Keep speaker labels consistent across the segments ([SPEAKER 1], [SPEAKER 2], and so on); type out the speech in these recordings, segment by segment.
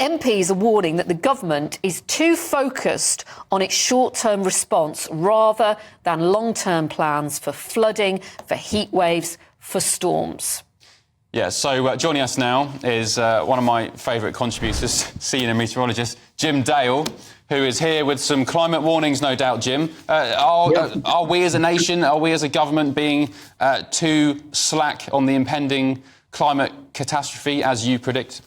[SPEAKER 1] MPs are warning that the government is too focused on its short-term response rather than long-term plans for flooding, for heat waves, for storms.
[SPEAKER 2] Yeah, so joining us now is one of my favourite contributors, senior meteorologist, Jim Dale, who is here with some climate warnings, no doubt, Jim. Are we as a nation, are we as a government being too slack on the impending climate catastrophe, as you predict?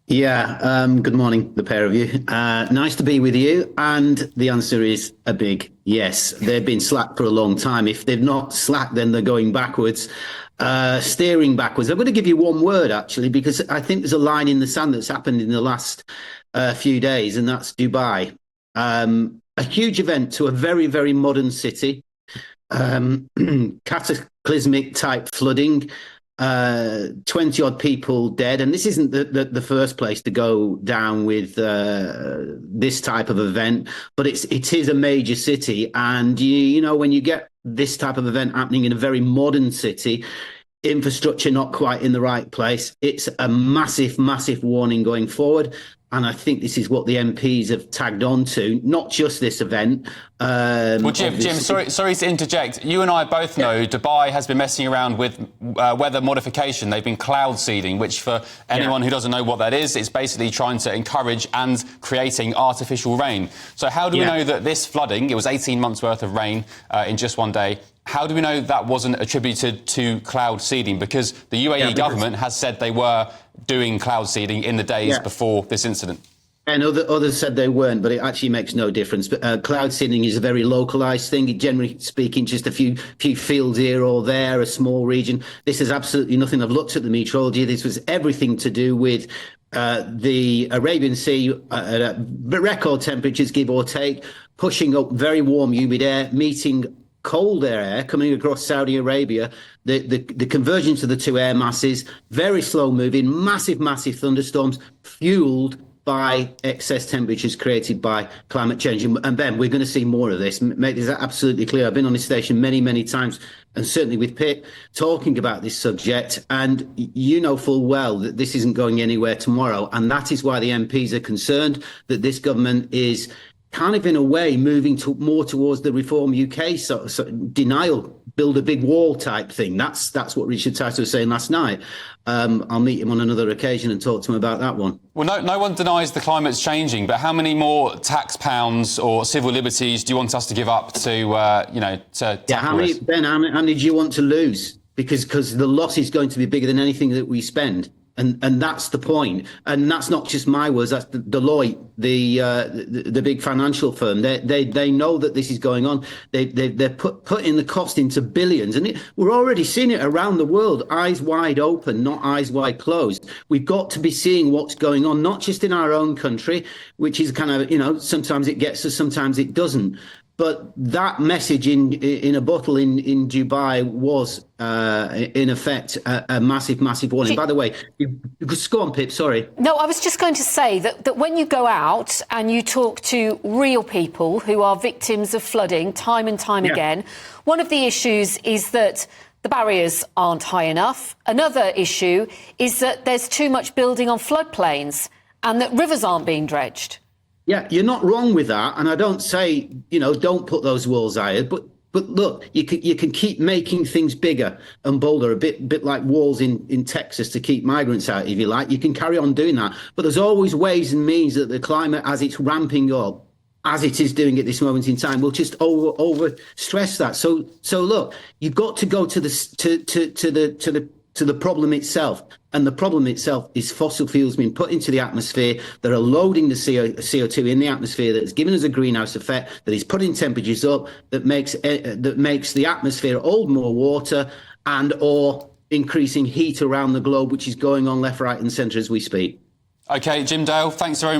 [SPEAKER 3] Yeah, good morning, the pair of you. Nice to be with you. And the answer is a big yes. They've been slack for a long time. If they've not slack, then they're going backwards, steering backwards. I'm going to give you one word, actually, because I think there's a line in the sand that's happened in the last few days, and that's Dubai. A huge event to a very, very modern city, cataclysmic type flooding. 20 odd people dead, and this isn't the first place to go down with this type of event, but it is a major city, and you know, when you get this type of event happening in a very modern city, infrastructure not quite in the right place, it's a massive warning going forward. And I think this is what the MPs have tagged on to, not just this event.
[SPEAKER 2] Well, Jim, sorry to interject. You and I both know Dubai has been messing around with weather modification. They've been cloud seeding, which for anyone who doesn't know what that is, it's basically trying to encourage and creating artificial rain. So how do we know that this flooding, it was 18 months worth of rain in just one day, how do we know that wasn't attributed to cloud seeding? Because the UAE government has said they were doing cloud seeding in the days before this incident.
[SPEAKER 3] And others said they weren't, but it actually makes no difference. But cloud seeding is a very localised thing. Generally speaking, just a few fields here or there, a small region. This is absolutely nothing. I've looked at the meteorology. This was everything to do with the Arabian Sea, record temperatures, give or take, pushing up very warm, humid air, meeting cold air coming across Saudi Arabia, the convergence of the two air masses, very slow moving, massive thunderstorms fueled by excess temperatures created by climate change. And Ben, we're going to see more of this. Make this absolutely clear. I've been on this station many times, and certainly with Pitt, talking about this subject. And you know full well that this isn't going anywhere tomorrow. And that is why the MPs are concerned that this government is kind of in a way moving more towards the Reform UK denial, build a big wall type thing. That's what Richard Tice was saying last night. I'll meet him on another occasion and talk to him about that one.
[SPEAKER 2] Well, no one denies the climate's changing, but how many more tax pounds or civil liberties do you want us to give up to
[SPEAKER 3] how many, Ben, how many do you want to lose? Because the loss is going to be bigger than anything that we spend. And that's the point. And that's not just my words. That's Deloitte, the big financial firm. They know that this is going on. They're putting the cost into billions, and we're already seeing it around the world. Eyes wide open, not eyes wide closed. We've got to be seeing what's going on, not just in our own country, which is kind of, sometimes it gets us, sometimes it doesn't. But that message in a bottle in Dubai was, in effect, a massive warning. By the way, go on, Pip, sorry.
[SPEAKER 1] No, I was just going to say that when you go out and you talk to real people who are victims of flooding time and time again, one of the issues is that the barriers aren't high enough. Another issue is that there's too much building on floodplains and that rivers aren't being dredged.
[SPEAKER 3] Yeah, you're not wrong with that, and I don't say, don't put those walls higher, but look, you can keep making things bigger and bolder, a bit like walls in Texas to keep migrants out, if you like. You can carry on doing that, but there's always ways and means that the climate, as it's ramping up, as it is doing at this moment in time, will just over stress that. So look, you've got to go to the problem itself. And the problem itself is fossil fuels being put into the atmosphere that are loading the CO2 in the atmosphere, that is giving us a greenhouse effect, that is putting temperatures up, that makes the atmosphere hold more water or increasing heat around the globe, which is going on left, right and centre as we speak.
[SPEAKER 2] OK, Jim Dale, thanks very much.